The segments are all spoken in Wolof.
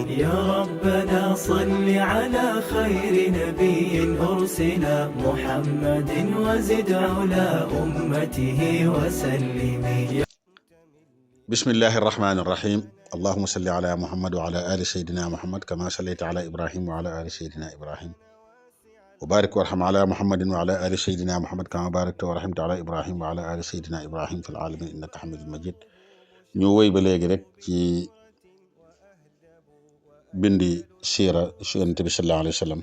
يا ربنا صل على خير نبي أرسل محمد وزد على أمته وسلم. بسم الله الرحمن الرحيم. اللهم صل على محمد وعلى آل سيدنا محمد كما صليت على إبراهيم وعلى آل سيدنا إبراهيم وبارك وارحم على محمد وعلى آل سيدنا محمد كما باركت ورحمت على إبراهيم وعلى آل سيدنا إبراهيم في العالمين إنك حميد مجيد. ñu wéy ba léegi rek ci bindi siira Yonent bi sallallahu alayhi wa sallam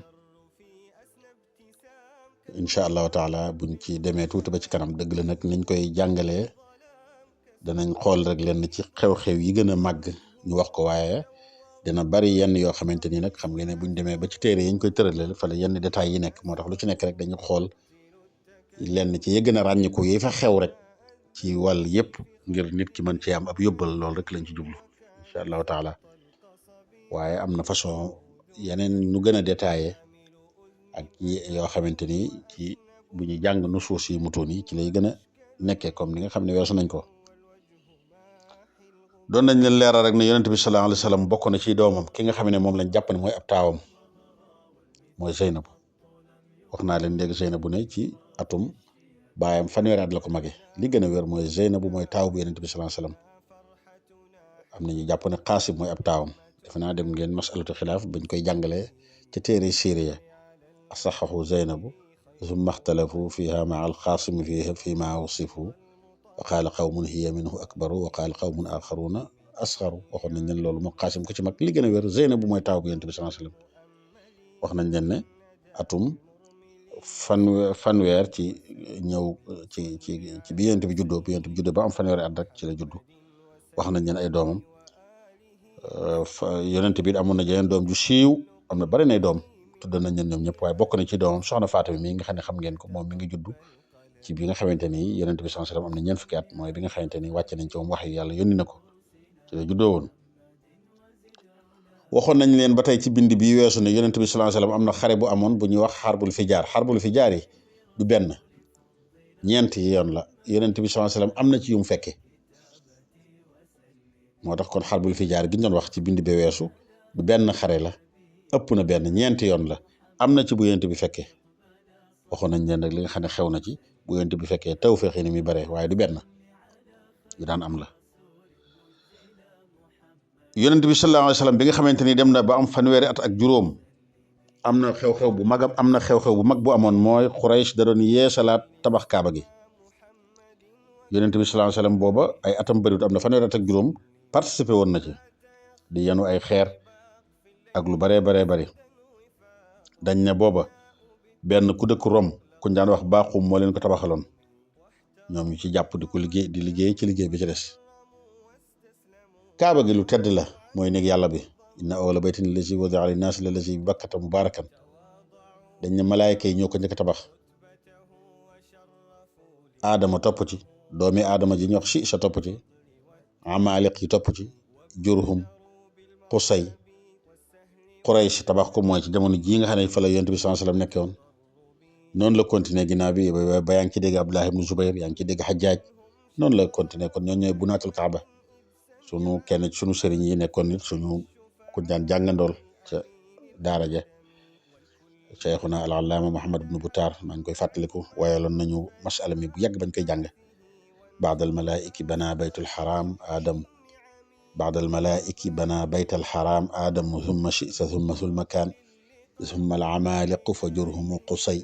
incha allahu taala buñ ci demee tuuti ba ci kanam dëgg la nag niñ koy jàngalee danañ xool rek lenn ci xew-xew yi gën a màgg ñu wax ko, waaye dina bari yenn yoo xamante ni nag xam nga ne buñ demee ba ci téere yi ñu koy tëraleel fa la yenn détails yi nekk, moo tax lu ci nekk rek dañu xool lenn ci yi gën a ràññiku yi fa xew rek ci wàll yëpp ngir nit ki mën ci am ab yóbbal, loolu rek lañ ci jublu incha allahu taala. waaye am na façon yeneen nu gën a détaillé ak yoo xamante ni ci bu ñu jàng nu suuf si mutoon yi ci lay gën a nekkee comme ni nga xam ne weesu nañ ko. doon nañ leen leeral rek ne yonent bi sallallahu alayhi wa sallam bokk na ci doomam ki nga xam ne moom lañ jàpp ne mooy ab taawam mooy Zeynabu. wax naa leen léegi Zeynabu ne ci atum baayam fanweeri at la ko mage. li gën a wér mooy Zeynabu mooy taaw bu yonent bi sallallahu alayhi wa sallam. am na ñu jàpp ne Qaasim mooy ab taawam. defe naa dem ngeen masalatu xilaaf bañ koy jàngalee ca téere Siiriya asaxahu Zeynabu summa ixtalafu fiha maa alqaasimi fi ma wasifu wa qaala qawmun hiya minhu akbaru wa qaala qawmun axaruna asxaru. waxoon nañ leen loolu moo Qaasim ko ci mag. li gën a wér Zeynabu mooy taaw bu yonent bi sallallahu alayhi wa sallam. wax nañ leen ne atum fanweer ci ñëw ci bi yonent bi juddoo ba am fanweeri at rek ci la juddu. wax nañ leen ay doomam yonent bi amoon na jeneen doom ju siiw, am na bari nay doom tudd nañ leen ñoom ñëpp, waaye bokk na ci doomam soxna Fatima mi nga xam ne xam ngeen ko, moom mi ngi juddu ci bi nga xamante ni yonent bi sallallahu alayhi wasallam am na ñeent fukki at, mooy bi nga xamante ni wàcce nañ ci moom wax yu yàlla yónni na ko ci la juddoo woon. waxoon nañ leen ba tey ci bind bi weesu ne yonent bi sallallahu alayhi wasallam am na xare bu amoon bu ñuy wax xarbul fijaar yi du benn ñeent yi yoon la. yonent bi sallallahu alayhi wasallam am na ci yu mu fekke, moo tax kon xarbul fijaar gi ñu doon wax ci bind bi weesu du benn xare la, ëpp na benn, ñeenti yoon la. am na ci bu yonent bi fekkee. waxoon nañ leen rek li nga xam ne xew na ci bu yonent bi fekkee taw feexi ni mi bare, waaye du benn yu daan am la. yonent bi sallallahu alayhi wasallam bi nga xamante ni dem na ba am fanweeri at ak juróom, am na xew-xew bu mag bu amoon, mooy Quraysh da doon yeesalaat tabax kaaba gi. yonent bi sallallahu alayhi wasallam booba ay atam bëriwut, am na fanweeri at ak juróom, participé woon na ci di yenu ay xeer ak lu baree bari. dañ ne booba benn ku dëkk Rom ku ñu daan wax Baaxum moo leen ko tabaxaloon, ñoom ñu ci jàpp di ko liggéey ci liggéey bi ci des. kaaba gi lu tedd la, mooy néeg yàlla bi. inna awwala baytin lazi wudi'a linnaasi lazi bi bakkata mubaarakan. dañ ne malaayika yi ñoo ko njëkk a tabax. aadama topp ci, doomi aadama ji ñu wax si sa topp ci, amaaliq yi topp ci, jurhum, Qusay, Quraysh tabax ko mooy ci jamono jii nga xam ne fa la yonent bi sallallahu alayhi wasallam nekkee woon. noonu la continuer ginnaaw bi ba yaa ngi ci dégg Abdullah ibn Zubayr, yaa ngi ci dégg Hajjaj, noonu la continuer. kon ñooñu ñooy bunaatul Kaaba. sunu sëriñ yi nekkoon nit suñu ku daan jàngandool ca daara ja Cheikhuna al-Allaama Muhammad ibn Butar, maa ngi koy fàttaliku, wayaloon nañu masala mi bu yàgg bañ koy jàng. baadal malaa'iki bana baytul xaraam Adam, baadal malaa'iki bana baytal xaraam Adam humma shi'sa humma sul makaan humma al-amaaliqu fa jurhumu Qusay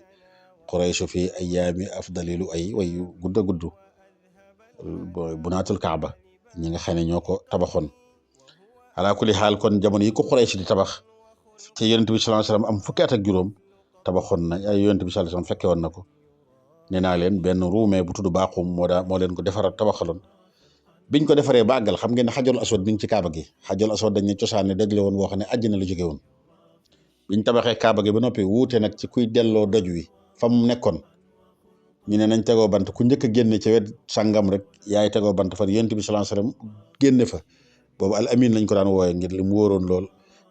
Quraysh fi ayaami afdalilu ay wayu gudd a gudd. bunaatul Kaaba ñi nga xam ne ñoo ko tabaxoon. ala kulli xaal kon jamono yi ko Quraysh di tabax te yonent bi sallallahu alayhi wasallam am fukki at ak juróom, tabaxoon na ay yonent bi sallallahu alayhi wasallam fekke woon na ko. nee naa leen benn ruumee bu tudd Baaxum moo leen ko defaral tabaxaloon. biñ ko defaree ba àggal, xam ngeen ne xajul aswad mi ngi ci Kaaba gi. xajul aswad dañ ne cosaan ne dëgg la woon boo xam ne àjjana la jóge woon. biñ tabaxee Kaaba gi ba noppi wuute nag ci kuy delloo doj wi fa mu nekkoon. ñu ne nañ tegoo bant ku njëkk a génne ca wet sàngam rek yaay tegoo bant fa yonent bi sallallahu alayhi wasallam génne fa. boobu al amin lañ ko daan wooye ngir li mu wóoroon lool.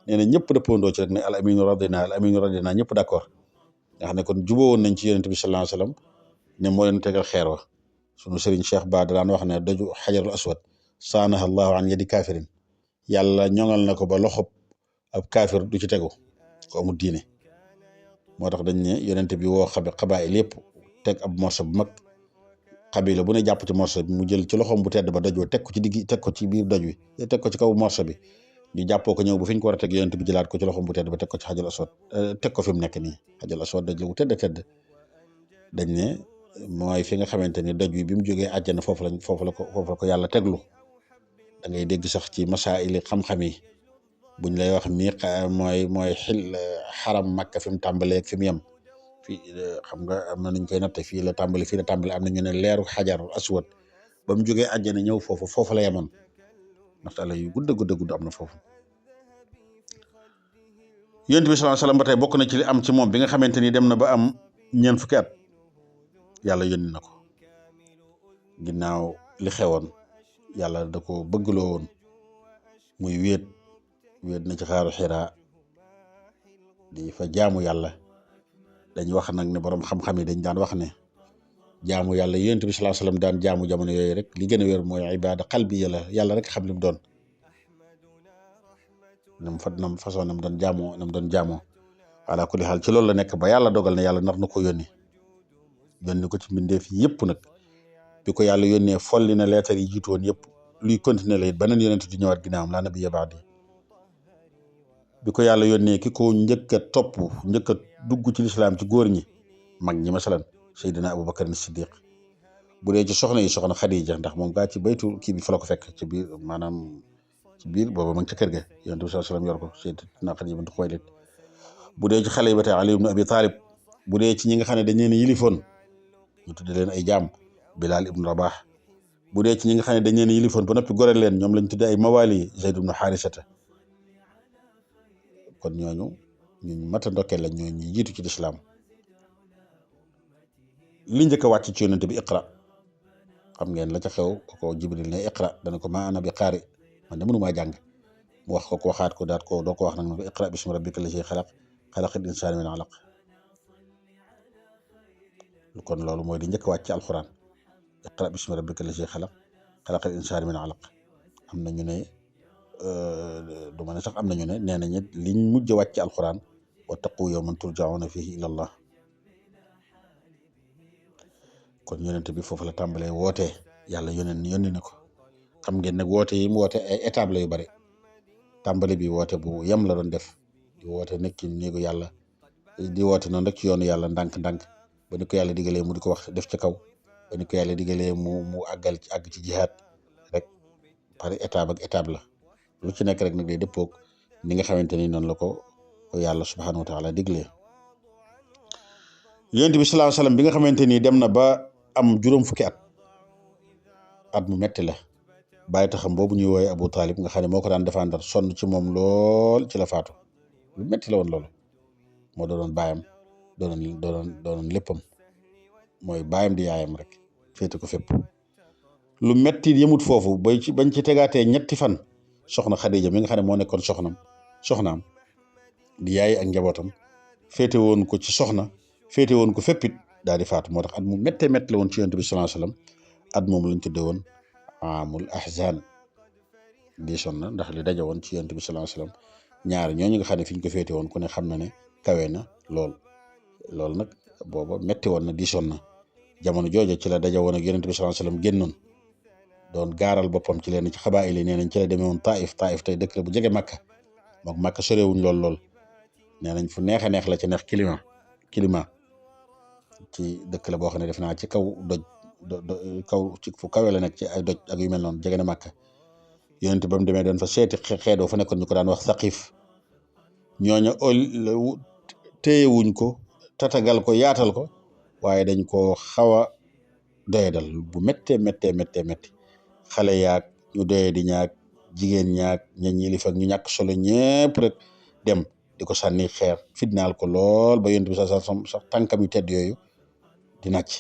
nee na ñëpp dëppandoo ci rek ne al aminu radina ñëpp d'accord. nga xam ne kon juboo woon nañ ci yonent bi sallallahu alayhi wasallam ne moo leen tegal xeer wa. sunu sëriñ Cheikh Ba daan wax ne doju xajarul aswad saanaha allahu an yadi kafirin, yàlla ñoŋal na ko ba loxob ab kaafir du ci tegu ko amul diine moo tax dañ ne yonent bi woo xabaayil yépp teg ab morso bu mag xabila bu ne jàpp ci morso bi mu jël ci loxoom bu tedd ba doj wa teg ko ci digg teg ko ci biir doj wi teg ko ci kaw morso bi ñu jàppoo ko ñëw ba fi ñu ko war a teg yonent bi jëlaat ko ci loxoom bu tedd ba teg ko ci xajal aswad teg ko fi mu nekk nii xajal aswad doj la bu tedd dañ ne mooy fi nga xamante ni doj wi bi mu jógee àjjana foofu la ko yàlla teglu da ngay dégg sax ci masaa'ili xam-xam yi buñ lay wax mooy xaram Makka fi mu tàmbalee ak fi mu yem fii xam nga am na nuñ koy natte fii la tàmbali am na ñu ne leeru xajar aswad ba mu jógee àjjana ñëw foofu la yemoon masala yu gudd am na foofu. Yonent bi sallallahu alayhi wasallam ba tey bokk na ci li am ci moom bi nga xamante ni dem na ba am ñeent fukki at yàlla yónni na ko ginnaaw li xewoon yàlla da ko bëggloo woon muy wéet na ci xaaru Xiraa di fa jaamu yàlla dañ wax nag ne borom xam-xam yi dañ daan wax ne jaamu yàlla Yonent bi sallallahu alayhi wasallam daan jaamu jamono yooyu rek li gën a wér mooy ibaada qalbi yàlla rek xam li mu doon nam façon nam doon jaamoo ala kulli xaal ci loolu la nekk ba yàlla dogal na yàlla nar na ko yónni ko ci mbindeef yëpp nag bi ko yàlla yónnee folli na leetar yi jiitu woon yëpp luy continuer la it beneen yonent di ñëwaat ginnaawam laa nabiyya ba'di bi ko yàlla yónnee ki ko njëkk a topp njëkk a dugg ci lislaam ci góor ñi mag ñi masalan Seydina Abubakar Siddiq bu dee ci soxna yi soxna Xadija ndax moom gaa ci baytu kii bi fa la ko fekk ci biir booba ma ngi ca kër ga yonent bi sallallahu alayhi wasallam yor ko Seydina Xadija bint Xuwaylid bu dee ci xale yi ba tey Ali ibn Abi Talib bu dee ci ñi nga xam ne dañ leen yilifoon ñu tudde leen ay jaam Bilal ibn Rabah bu dee ci ñi nga xam ne dañ leen yilifoon ba noppi goreel leen ñoom lañ tudde ay mawali Zayd ibn Harisata kon ñooñu ñu mat a ndokkeel lañ ñooñu jiitu ci lislaam li njëkk a wàcc ci yonent bi iqra xam ngeen la ca xew ko Jibril ne iqra dana ko ma ana bi qaari man de mënumaa jàng mu wax ko waxaat ko daat ko doo ko wax nag ko iqra bismi rabbika lazi xalaqal insaana min alaq kon loolu mooy di njëkk a wàcc ci alquran iqra bismi rabbika lazi xalaqal insaana min alaq am na ñu ne du ma ne sax am na ñu ne nee nañ liñ mujj a wàcc ci alquran wattaqu yawman turja'una fihi ila allah kon yonent bi foofu la tàmbalee wootee yàlla yónni na ko xam ngeen nag woote yi mu woote ay étape la yu bari tàmbali bi woote bu yem la doon def di woote nekk ci néegu yàlla di woote noonu rek ci yoonu yàlla ndànk-ndànk ba ni ko yàlla digalee mu di ko wax def ci kaw ba ni ko yàlla digalee mu àgg ci jihaad rek par étape la lu ci nekk rek nag day dëppoog ni nga xamante ni noonu la ko yàlla subhanahu wa taala diglee yonent bi sallallahu alayhi wasallam bi nga xamante ni dem na ba am juróom fukki at mu metti la bàyyi taxam boobu ñuy wooye Abu Talib nga xam ne moo ko daan défendre sonn ci moom lool ci la faatu lu metti la woon loolu moo doonoon baayam doonoon léppam mooy baayam di yaayam rek féete ko fépp lu metti yëmut foofu bañ ci tegaatee ñetti fan soxna Xadija mi nga xam ne moo nekkoon soxnaam di yaay ak njabootam féete woon ko ci soxna féete woon ko féppit daal di faatu moo tax at mu méttee métti la woon ci yonent bi sallallahu alayhi wasallam at moom lañ tuddee woon amul ahzan diisoon na ndax li daje woon ci yonent bi sallallahu alayhi wasallam ñaar ñooñu nga xam ne fi ñu ko féete woon ku ne xam na ne kawe na lool nag booba métti woon na diisoon na jamono jooja ci la daje woon ak yonent bi sallallahu alayhi wasallam génnoon doon gaaral boppam ci leen ci xabaayil yi nee nañ ci la demee woon Taif tey dëkk la bu jege Makka mook Makka sorewuñ lool nee nañ fu neex a neex la ci neex climat ci dëkk la boo xam ne def naa ci kaw kaw ci fu kawe la nekk ci ay doj ak yu mel noonu jege na Makka yonent ba mu demee doon fa seeti xeedoo fa nekkoon ñu ko daan wax Saqif ñooñu téyewuñ ko tatagal ko yaatal ko waaye dañ ko xaw a doyadal bu méttee xale yaag ñu doye di ñaag jigéen ñaag ña ñilif ak ñu ñàkk solo ñëpp rek dem di ko sànni xeer fitnaal ko lool ba yonent bi sax tànkam yu tedd yooyu di nàcc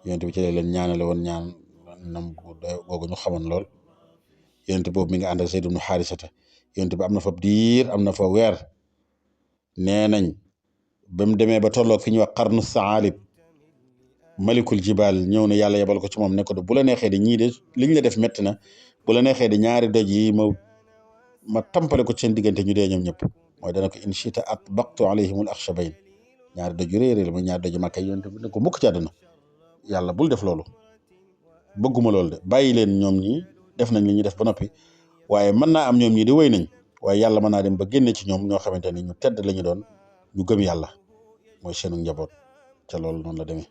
yonent bi ci leen ñaanale woon ñaan nam googu ñu xamoon lool yonent boobu mi nga ànd ak Zayd ibn Harisata yonent bi am na fa diir am na fa weer nee nañ ba mu demee ba tolloog fi ñuy wax qarnu saalib malikul jibal ñëw na yàlla yebal ko ci moom ne ko bu la neexee de ñii de liñ la def métti na bu la neexee de ñaari doj yi ma ma tampale ko ci seen diggante ñu dee ñoom ñëpp mooy dana ko in chita atbaqtu alayhimul akhshabayn ñaari doju réeréer mooy ñaari doju Makka yonent bi ne ko mukk ci àdduna yàlla bul def loolu bëgguma loolu de bàyyi leen ñoom ñi def nañ li ñuy def ba noppi waaye mën naa am ñoom ñi di wéy nañ waaye yàlla mën naa dem ba génne ci ñoom ñoo xamante ni ñu tedd la ñu doon ñu gëm yàlla mooy seenu njaboot ca loolu noonu la demee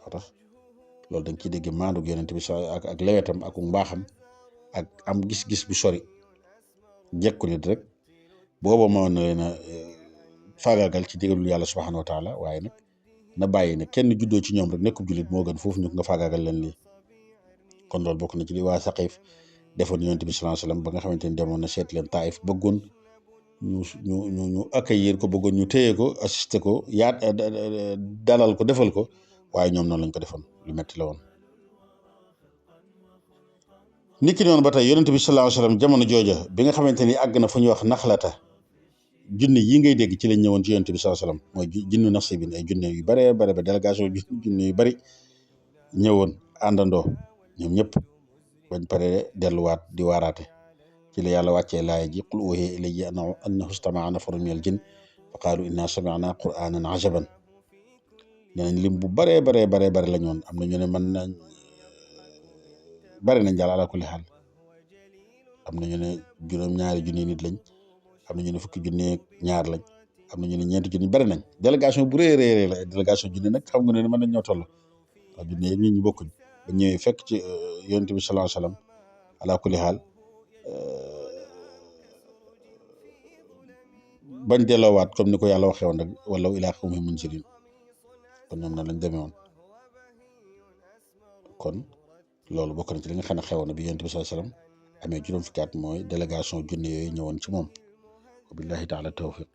moo tax loolu dañ ciy dégg maandug yonent bi ak lewetam ak mbaaxam ak am gis-gis bu sori jekku nit rek booba moo na leen a faagaagal ci digalul yàlla subhanahu wa taala waaye nag na bàyyi ne kenn juddoo ci ñoom rek nekkub jullit moo gën foofu ñu nga faagaagal leen lii kon loolu bokk na ci li waa Saqif defoon yonent bi sallallahu alayhi wasallam ba nga xamante ni demoon na seet leen Taif bëggoon ñu accueillir ko bëggoon ñu téye ko assister ko dalal ko defal ko waaye ñoom noonu lañ ko defoon lu metti la woon. nit ki noonu ba tey yonent bi sallallahu alayhi wasallam jamono jooja bi nga xamante ni àgg na fu ñuy wax naxlata junne yi ngay dégg ci lañ ñëwoon ci yonent bi sallallahu alayhi wasallam mooy junne nasibin ay junne yu bare bare ba délégation junne yu bari ñëwoon àndandoo ñoom ñëpp bañ pare delluwaat di waaraate ci la yàlla wàccee laaya ji qul uhiya ilayya annahu istama'a nafarun minal jinn fa qaalu inna sami'na qur'anan ajaban ñeneen lim bu bare la ñoon am na ñu ne mën nañ bari nañ daal ala kulli xaal am na ñu ne juróom-ñaari junni nit lañ am na ñu ne fukki junni ñaar lañ am na ñu ne ñeenti junni bari nañ délégation bu rëy la délégation junni nag xam nga ne mën nañ ñoo toll waaw junni yeeg nit ñi bokkuñ ba ñëwee fekk ci yonent bi sallallahu alayhi wasallam ala kulli xaal bañ delloowaat comme ni ko yàlla waxee woon rek wala ilaa qawmihim munzirin kon ñoom noonu lañ demee woon kon loolu bokk na ci li nga xam ne xewoon na bi yonent bi sallallahu alayhi wasallam amee juróom fukki at mooy délégation junne yooyu ñëwoon ci moom wa billahi taala tawfiq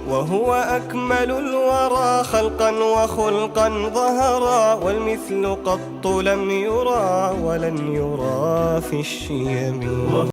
وهو أكمل الورى خلقا وخلقا ظهرا والمثل قط لم يرى ولن يرى في الشيم